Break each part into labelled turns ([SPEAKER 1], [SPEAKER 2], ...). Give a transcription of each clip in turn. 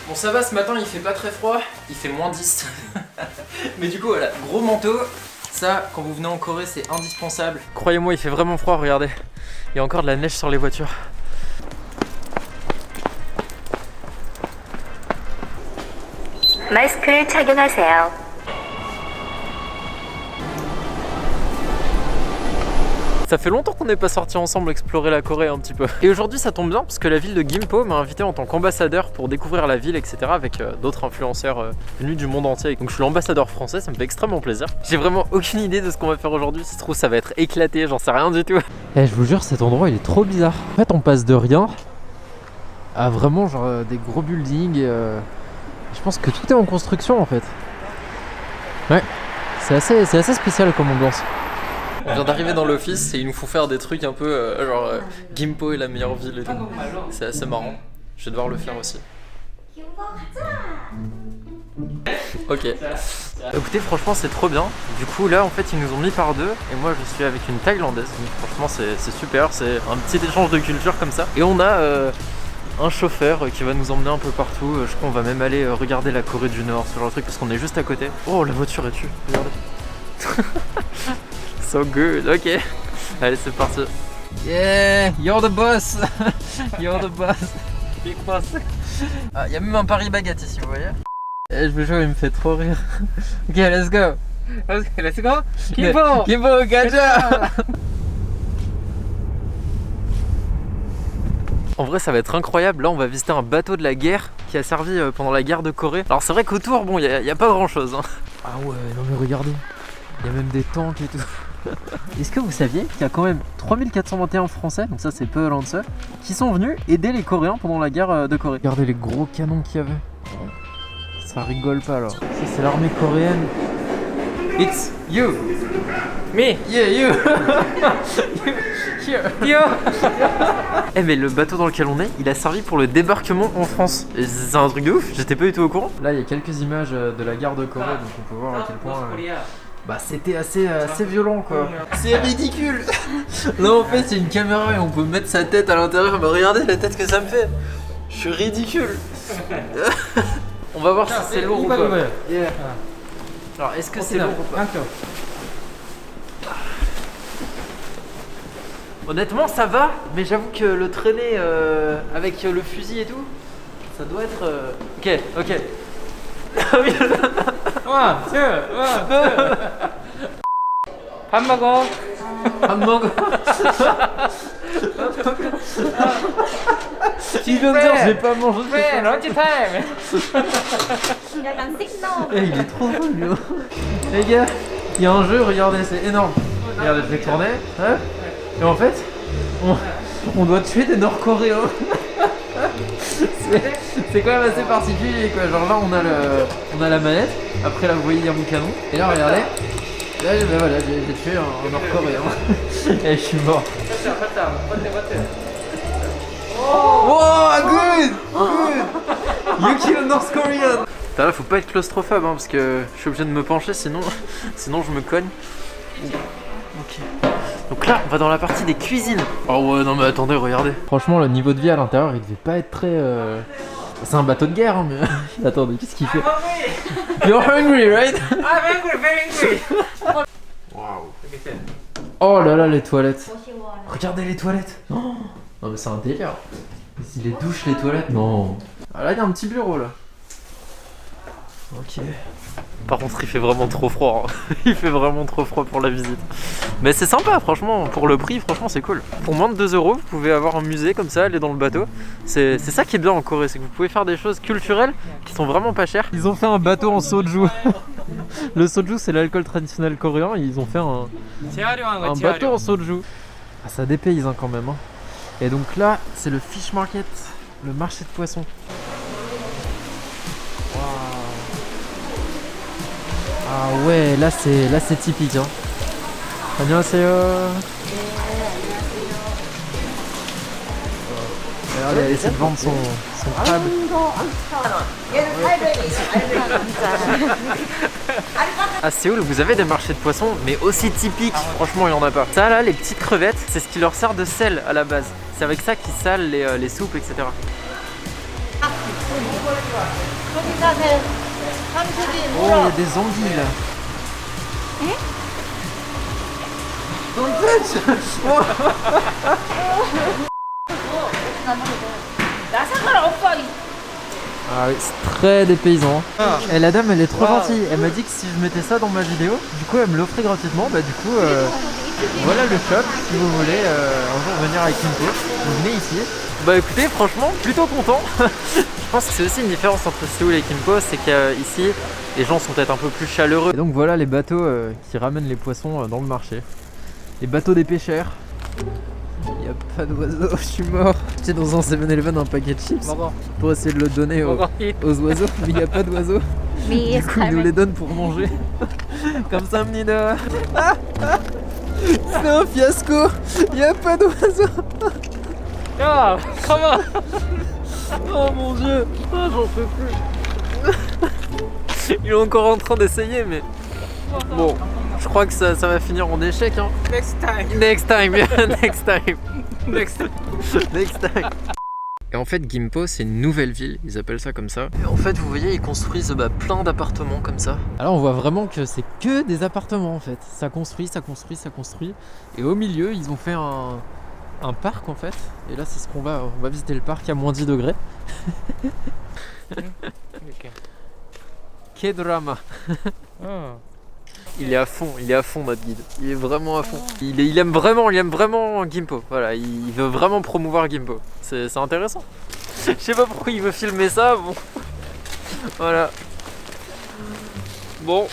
[SPEAKER 1] Bon ça va, ce matin il fait pas très froid, il fait moins 10. Mais du coup voilà, gros manteau. Ça, quand vous venez en Corée, c'est indispensable. Croyez-moi, il fait vraiment froid, regardez. Il y a encore de la neige sur les voitures.
[SPEAKER 2] 마스크를 착용하세요.
[SPEAKER 1] Ça fait longtemps qu'on n'est pas sortis ensemble explorer la Corée un petit peu. Et aujourd'hui ça tombe bien parce que la ville de Gimpo m'a invité en tant qu'ambassadeur pour découvrir la ville, etc. avec d'autres influenceurs venus du monde entier. Donc je suis l'ambassadeur français, ça me fait extrêmement plaisir. J'ai vraiment aucune idée de ce qu'on va faire aujourd'hui. Si ça se trouve ça va être éclaté, j'en sais rien du tout. Eh, je vous jure, cet endroit il est trop bizarre. En fait on passe de rien à vraiment genre des gros buildings. Je pense que tout est en construction en fait. Ouais, c'est assez spécial comme ambiance. On vient d'arriver dans l'office et ils nous font faire des trucs un peu genre Gimpo est la meilleure ville et tout. C'est assez marrant. Je vais devoir le faire aussi. Ok. Écoutez, franchement c'est trop bien. Du coup là en fait ils nous ont mis par deux et moi je suis avec une Thaïlandaise. Donc franchement c'est super. C'est un petit échange de culture comme ça. Et on a un chauffeur qui va nous emmener un peu partout. Je crois qu'on va même aller regarder la Corée du Nord, ce genre de truc parce qu'on est juste à côté. Oh la voiture est tue. Regardez. So good, ok. Allez c'est parti. Yeah, you're the boss. You're the boss. Big boss. Ah, y a même un Paris baguette ici, vous voyez. Et je vous jure, il me fait trop rire. Ok, let's go. Let's go. Gimpo. Gimpo, gacha. En vrai ça va être incroyable, là on va visiter un bateau de la guerre qui a servi pendant la guerre de Corée. Alors c'est vrai qu'autour, bon, y a pas grand chose hein. Ah ouais, non mais regardez, il y a même des tanks et tout. Est-ce que vous saviez qu'il y a quand même 3421 Français, donc ça c'est peu Lancer, qui sont venus aider les Coréens pendant la guerre de Corée. Regardez les gros canons qu'il y avait. Ça rigole pas alors. Ça c'est l'armée coréenne. It's you. Me. Yeah, you. Here. Eh mais le bateau dans lequel on est, il a servi pour le débarquement en France. Et c'est un truc de ouf, j'étais pas du tout au courant. Là il y a quelques images de la guerre de Corée, donc on peut voir à quel point bah c'était assez violent quoi. C'est ridicule. Là en fait c'est une caméra et on peut mettre sa tête à l'intérieur. Mais regardez la tête que ça me fait. Je suis ridicule. On va voir si c'est lourd ou pas. Alors est-ce que c'est lourd ou pas? Honnêtement ça va, mais j'avoue que le traîner avec le fusil et tout, ça doit être... Ok. 밥 먹어. 밥 먹어. Tu viens de dire j'ai pas mangé. Lunch time. Il est trop drôle lui. Les gars, il y a un jeu, regardez, c'est énorme. Regardez, je vais tourner. Hein. Et en fait, on doit tuer des Nord-Coréens. C'est quand même assez particulier quoi. Genre là on a la manette, après là vous voyez il y a mon canon. Et là regardez, là ben voilà, j'ai tué un Nord-Coréen. Et je suis mort. Oh good. You kill North Korean. Là faut pas être claustrophobe hein, parce que je suis obligé de me pencher sinon je me cogne. Ok. Donc là, on va dans la partie des cuisines. Oh ouais, non mais attendez, regardez. Franchement, le niveau de vie à l'intérieur, il devait pas être très... C'est un bateau de guerre, hein, mais... Attendez, qu'est-ce qu'il fait? You're hungry, right? I'm hungry, very hungry. Wow. Oh là là, les toilettes. Regardez les toilettes. Oh. Non mais c'est un délire. Les douches, les toilettes, non. Ah là, il y a un petit bureau, là. Ok. Par contre il fait vraiment trop froid, hein. Il fait vraiment trop froid pour la visite. Mais c'est sympa franchement, pour le prix franchement c'est cool. Pour moins de 2 €, vous pouvez avoir un musée comme ça, aller dans le bateau. C'est ça qui est bien en Corée, c'est que vous pouvez faire des choses culturelles qui sont vraiment pas chères. Ils ont fait un bateau en soju. Le soju c'est l'alcool traditionnel coréen et ils ont fait un bateau en soju. Ah, ça dépayse hein, quand même hein. Et donc là c'est le fish market, le marché de poissons. Ah ouais, là c'est typique hein. 안녕하세요. Regardez, elle essaie de vendre son crabe. À Séoul, vous avez des marchés de poissons, mais aussi typiques, franchement il n'y en a pas. Ça là, les petites crevettes, c'est ce qui leur sert de sel à la base. C'est avec ça qu'ils salent les soupes, etc. Oh, il y a des anguilles là. Don't touch. Ah oui, c'est très dépaysant. Et la dame elle est trop gentille. Elle m'a dit que si je mettais ça dans ma vidéo, du coup elle me l'offrait gratuitement. Bah du coup voilà le shop. Si vous voulez un jour venir avec Kimpo, vous venez ici. Bah écoutez, franchement plutôt content. Je pense que c'est aussi une différence entre Séoul et Kimpo, c'est qu'ici les gens sont peut-être un peu plus chaleureux. Et donc voilà les bateaux qui ramènent les poissons dans le marché. Les bateaux des pêcheurs. Il n'y a pas d'oiseaux, je suis mort. J'étais dans un 7-Eleven un paquet de chips pour essayer de le donner aux oiseaux, mais il n'y a pas d'oiseaux. Du coup, ils nous les donnent pour manger. Comme ça, Mnida. C'est un fiasco. Il n'y a pas d'oiseaux.
[SPEAKER 2] 야, 가만.
[SPEAKER 1] Oh mon dieu. Oh, j'en peux plus. Il est encore en train d'essayer, mais bon. Je crois que ça va finir en échec hein.
[SPEAKER 2] Next time.
[SPEAKER 1] Next time, next time. Next time. Next time. Et en fait Gimpo c'est une nouvelle ville, ils appellent ça comme ça. Et en fait vous voyez ils construisent plein d'appartements comme ça. Alors on voit vraiment que c'est que des appartements en fait. Ça construit, ça construit, ça construit. Et au milieu ils ont fait un parc en fait. Et là c'est ce qu'on va visiter le parc à moins 10 degrés. Quel drama. Il est à fond notre guide. Il est vraiment à fond. Il aime vraiment Gimpo. Voilà, il veut vraiment promouvoir Gimpo. C'est intéressant. Je sais pas pourquoi il veut filmer ça. Bon, voilà. Bon,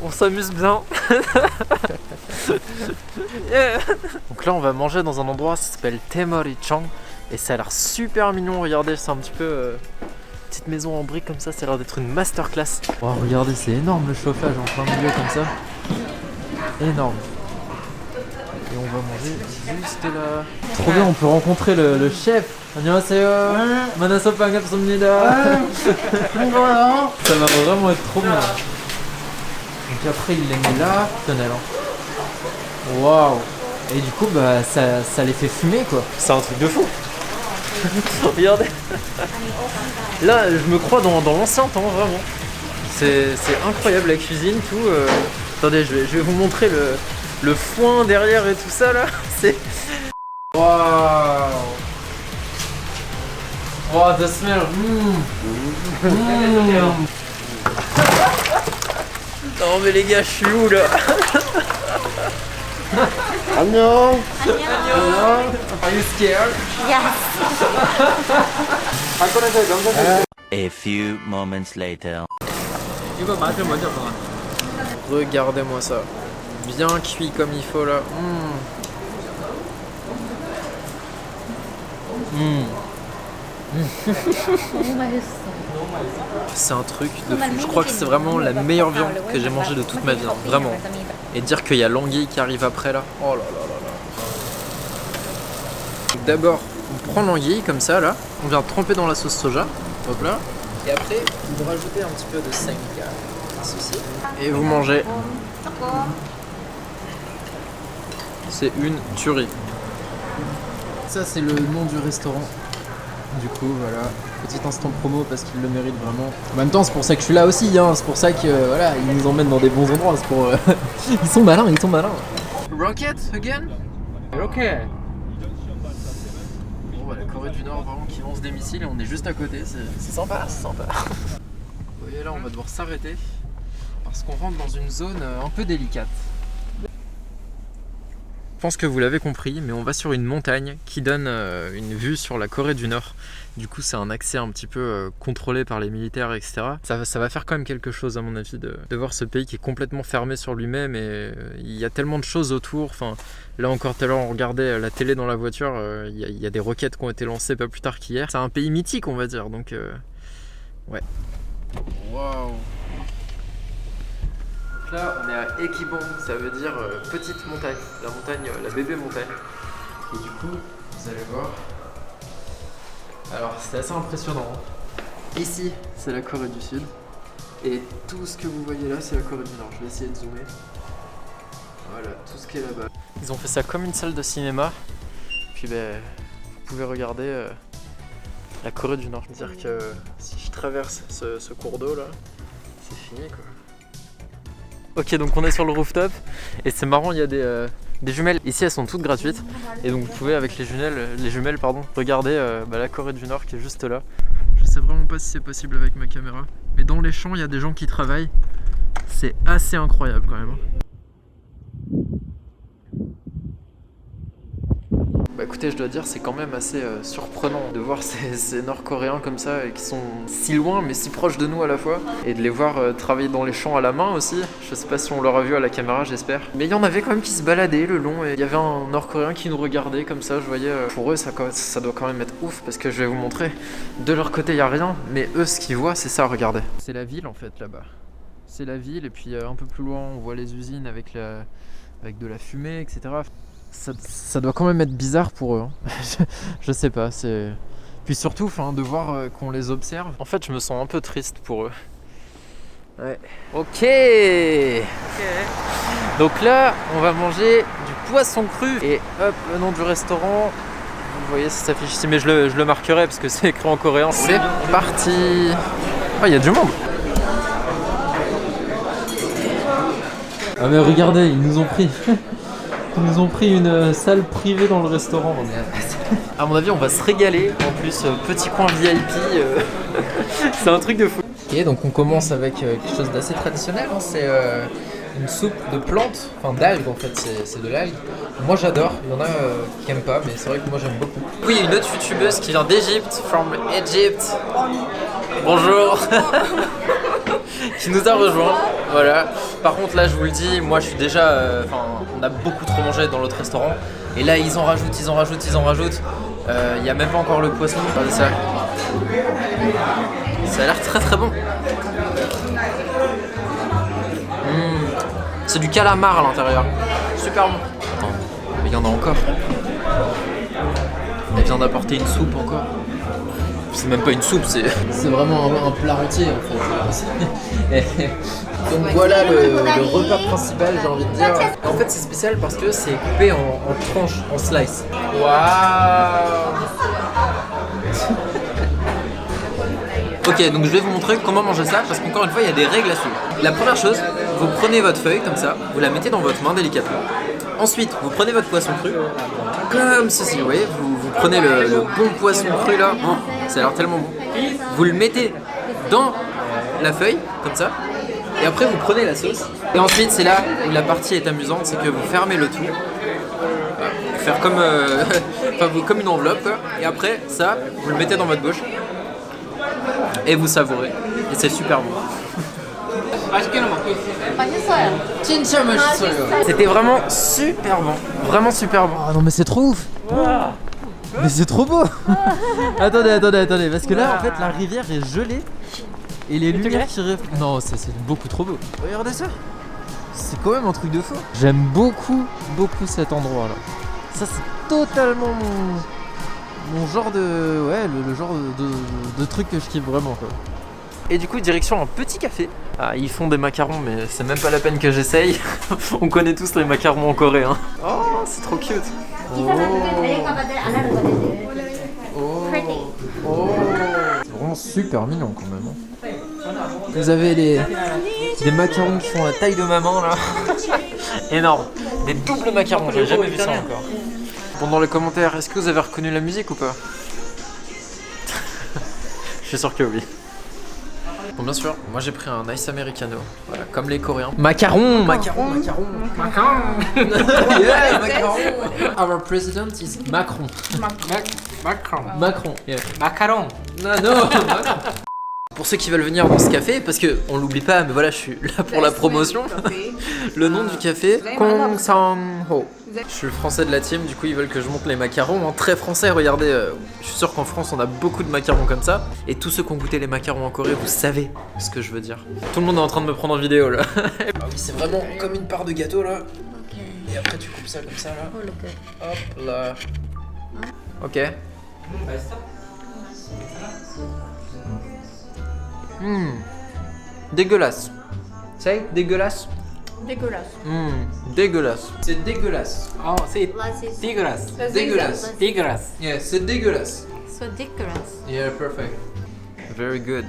[SPEAKER 1] on s'amuse bien. Yeah. Donc là, on va manger dans un endroit qui s'appelle Taemori-chang et ça a l'air super mignon. Regardez, c'est un petit peu. Petite maison en briques comme ça a l'air d'être une masterclass. Oh regardez c'est énorme le chauffage en plein milieu comme ça. Énorme. Et on va manger juste là. Trop bien, on peut rencontrer le chef. 안녕하세요. 만나서 반갑습니다. Ça va vraiment être trop bien. Donc après il les met là. Tenez là. Waouh. Et du coup bah ça les fait fumer quoi. C'est un truc de fou. Regardez. Là je me crois dans l'ancien temps vraiment. C'est incroyable la cuisine tout. Attendez je vais vous montrer le foin derrière et tout ça là. C'est. Waouh. Wow the smell. Non mais les gars je suis où là? 안녕. 안녕. Are you scared?
[SPEAKER 3] Yes.
[SPEAKER 4] A few moments later.
[SPEAKER 2] 이거 맛을 먼저 봐.
[SPEAKER 1] Regardez-moi ça. Bien cuit comme il faut là. C'est un truc de fou. Je crois que c'est vraiment la meilleure viande que j'ai mangée de toute ma vie. Hein. Vraiment. Et dire qu'il y a l'anguille qui arrive après là. Oh là là là là. D'abord, on prend l'anguille comme ça là. On vient tremper dans la sauce soja. Hop là. Et après, vous rajoutez un petit peu de seng. Ceci. Et vous mangez. C'est une tuerie. Ça c'est le nom du restaurant. Du coup voilà, petit instant promo parce qu'il le mérite vraiment. En même temps c'est pour ça que je suis là aussi, hein. C'est pour ça que voilà, ils nous emmènent dans des bons endroits. C'est pour ils sont malins. Rocket again?
[SPEAKER 2] 이렇게.
[SPEAKER 1] Bon bah la Corée du Nord vraiment qui lance des missiles et on est juste à côté, c'est sympa, c'est sympa. Vous voyez là on va devoir s'arrêter parce qu'on rentre dans une zone un peu délicate. Je pense que vous l'avez compris, mais on va sur une montagne qui donne une vue sur la Corée du Nord. Du coup, c'est un accès un petit peu contrôlé par les militaires, etc. Ça va faire quand même quelque chose, à mon avis, de voir ce pays qui est complètement fermé sur lui-même. Et il y a tellement de choses autour. Enfin, là encore, tout à l'heure, on regardait la télé dans la voiture. Il y a des roquettes qui ont été lancées pas plus tard qu'hier. C'est un pays mythique, on va dire. Donc, ouais. Waouh! Là on est à Ekibong, ça veut dire petite montagne, la bébé montagne. Et du coup, vous allez voir. Alors c'est assez impressionnant. Ici, c'est la Corée du Sud. Et tout ce que vous voyez là, c'est la Corée du Nord. Je vais essayer de zoomer. Voilà, tout ce qui est là-bas. Ils ont fait ça comme une salle de cinéma. Puis vous pouvez regarder la Corée du Nord. Je veux dire que si je traverse ce cours d'eau là, c'est fini quoi. Ok, donc on est sur le rooftop et c'est marrant, il y a des jumelles. Ici elles sont toutes gratuites et donc vous pouvez avec les jumelles regarder la Corée du Nord qui est juste là. Je sais vraiment pas si c'est possible avec ma caméra, mais dans les champs il y a des gens qui travaillent. C'est assez incroyable quand même. Bah écoutez, je dois dire, c'est quand même assez surprenant de voir ces Nord-Coréens comme ça et qui sont si loin mais si proches de nous à la fois et de les voir travailler dans les champs à la main aussi. Je sais pas si on l'aura vu à la caméra, j'espère. Mais il y en avait quand même qui se baladaient le long et il y avait un Nord-Coréen qui nous regardait comme ça. Je voyais, pour eux ça doit quand même être ouf parce que je vais vous montrer. De leur côté il y a rien, mais eux ce qu'ils voient c'est ça, regardez. C'est la ville en fait là-bas. C'est la ville et puis un peu plus loin on voit les usines avec de la fumée, etc. Ça doit quand même être bizarre pour eux. Hein. je sais pas, c'est... Puis surtout de voir qu'on les observe. En fait, je me sens un peu triste pour eux. Ouais. Ok. Donc là, on va manger du poisson cru. Et hop, le nom du restaurant. Vous voyez, ça s'affiche ici, mais je le marquerai parce que c'est écrit en coréen. C'est parti. Oh, il y a du monde. Ah mais regardez, ils nous ont pris. Ils nous ont pris une salle privée dans le restaurant. À mon avis, on va se régaler. En plus, petit coin VIP. C'est un truc de fou. Ok, donc on commence avec quelque chose d'assez traditionnel. Hein. C'est une soupe de plantes, enfin d'algues en fait. C'est de l'algue. Moi j'adore. Il y en a qui aiment pas, mais c'est vrai que moi j'aime beaucoup. Oui, une autre youtubeuse qui vient d'Égypte, from Egypt. Bonjour. Qui nous a rejoint, voilà. Par contre là je vous le dis, moi je suis déjà, on a beaucoup trop mangé dans l'autre restaurant. Et là ils en rajoutent. Il n'y a même pas encore le poisson. Regardez ça. Ça a l'air très très bon. C'est du calamar à l'intérieur. Super bon. Attends, mais il y en a encore. Elle vient d'apporter une soupe encore. C'est même pas une soupe, c'est vraiment un plat entier en fait. Donc voilà le repas principal, j'ai envie de dire. En fait c'est spécial parce que c'est coupé en tranches, en slice. Waouh. Ok, donc je vais vous montrer comment manger ça parce qu'encore une fois il y a des règles à suivre. La première chose, vous prenez votre feuille comme ça, vous la mettez dans votre main délicatement. Ensuite, vous prenez votre poisson cru, comme ceci, vous voyez, vous prenez le bon poisson cru là, ça a l'air tellement bon. Vous le mettez dans la feuille, comme ça, et après vous prenez la sauce. Et ensuite, c'est là où la partie est amusante, c'est que vous fermez le tout, faire comme, comme une enveloppe, quoi. Et après, ça, vous le mettez dans votre bouche, et vous savourez, et c'est super bon. C'était vraiment super bon. Vraiment super bon. Ah non mais c'est trop ouf. Mais c'est trop beau. Attendez, parce que là en fait la rivière est gelée. Et les lumières qui reflètent. Non, c'est beaucoup trop beau. Regardez ça. C'est quand même un truc de fou. J'aime beaucoup cet endroit là. Ça c'est totalement mon genre de... Ouais, le genre de truc que je kiffe vraiment quoi. Et du coup direction un petit café. Ah, ils font des macarons mais c'est même pas la peine que j'essaye. On connaît tous les macarons en Corée hein. Oh c'est trop cute. Oh. C'est vraiment super mignon quand même hein. Vous avez des macarons qui font la taille de ma main là. Énorme. Des doubles macarons, j'ai jamais vu ça encore. Bon dans les commentaires, est-ce que vous avez reconnu la musique ou pas? Je suis sûr que oui. Bon bien sûr, moi j'ai pris un ice americano, voilà, comme les Coréens. Macaron. Yeah, macaron. Our president is Macron. Macron. Yeah.
[SPEAKER 2] Macaron.
[SPEAKER 1] Non. Pour ceux qui veulent venir dans ce café, parce que on l'oublie pas, mais voilà, je suis là pour la promotion. Le nom du café, Kong Sang-ho. Je suis le français de la team, du coup ils veulent que je monte les macarons. En très français, regardez, je suis sûr qu'en France on a beaucoup de macarons comme ça. Et tous ceux qui ont goûté les macarons en Corée, vous savez ce que je veux dire. Tout le monde est en train de me prendre en vidéo là. Ah oui, c'est vraiment comme une part de gâteau là. Et après tu coupes ça comme ça là. Hop là. Ok. Dégueulasse. C'est dégueulasse.
[SPEAKER 3] Dégueulasse.
[SPEAKER 1] Dégueulasse. C'est dégueulasse.
[SPEAKER 2] Oh, c'est dégueulasse.
[SPEAKER 1] Dégueulasse.
[SPEAKER 2] Dégueulasse.
[SPEAKER 1] Yeah, c'est dégueulasse.
[SPEAKER 3] So dégueulasse.
[SPEAKER 1] Yeah, perfect. Very good.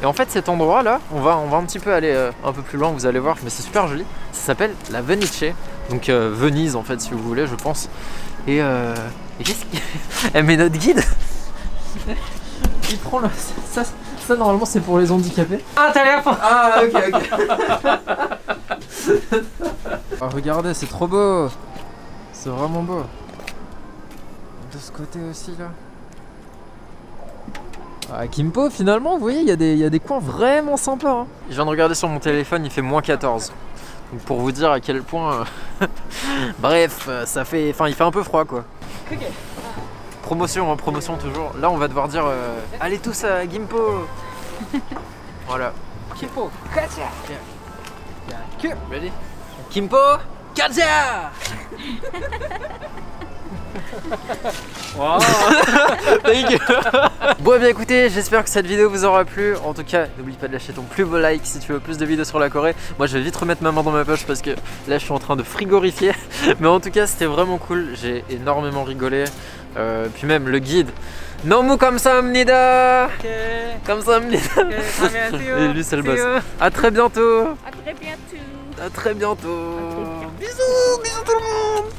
[SPEAKER 1] Et en fait cet endroit là, on va un petit peu aller un peu plus loin, vous allez voir, mais c'est super joli. Ça s'appelle la Venice, donc Venise en fait si vous voulez je pense. Et qu'est-ce qu'il... mais notre guide il prend le... ça normalement c'est pour les handicapés.
[SPEAKER 2] Ah, t'as l'air pas.
[SPEAKER 1] Ah ok. Ah, regardez, c'est trop beau. C'est vraiment beau. De ce côté aussi là. À Kimpo finalement, vous voyez, il y a des coins vraiment sympas. Hein. Je viens de regarder sur mon téléphone, il fait moins 14. Donc pour vous dire à quel point... Bref, ça fait... Enfin, il fait un peu froid quoi.
[SPEAKER 2] Ok.
[SPEAKER 1] Promotion, hein, promotion toujours. Là, on va devoir dire allez tous à Gimpo. Voilà.
[SPEAKER 2] Kimpo, Katia.
[SPEAKER 1] Ready? Kimpo, Katia.
[SPEAKER 2] Wow.
[SPEAKER 1] Thank you. Bon, bien écoutez, j'espère que cette vidéo vous aura plu. En tout cas, n'oublie pas de lâcher ton plus beau like si tu veux plus de vidéos sur la Corée. Moi, je vais vite remettre ma main dans ma poche parce que là, je suis en train de frigorifier. Mais en tout cas, c'était vraiment cool. J'ai énormément rigolé. Puis même le guide. Nomu kamsahamnida. Kamsahamnida. Et lui, c'est le boss. À très bientôt.
[SPEAKER 3] À très bientôt.
[SPEAKER 1] À très bientôt. Bisous, bisous tout le monde.